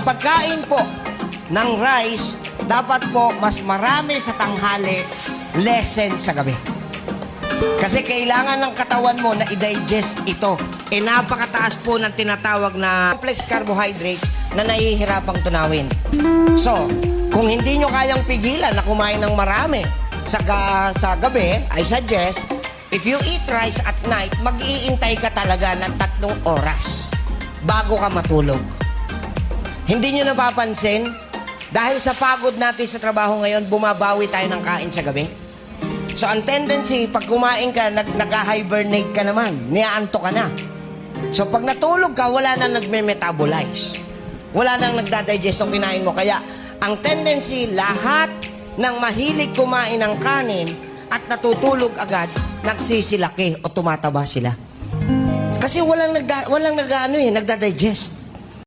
Ang pagkain po ng rice, dapat po mas marami sa tanghali, lessen sa gabi. Kasi kailangan ng katawan mo na i-digest ito. Napakataas po ng tinatawag na complex carbohydrates na nahihirapang tunawin. So, kung hindi nyo kayang pigilan na kumain ng marami sa gabi, I suggest, if you eat rice at night, mag-iintay ka talaga ng 3 oras bago ka matulog. Hindi nyo napapansin? Dahil sa pagod natin sa trabaho ngayon, bumabawi tayo ng kain sa gabi. So, ang tendency, pag kumain ka, nag-hibernate ka naman. Niaanto ka na. So, pag natulog ka, wala na nagme-metabolize. Wala nang nagdadigest ng kinain mo. Kaya, ang tendency, lahat ng mahilig kumain ng kanin at natutulog agad, nagsisilaki o tumataba sila. Kasi walang nagdadigest.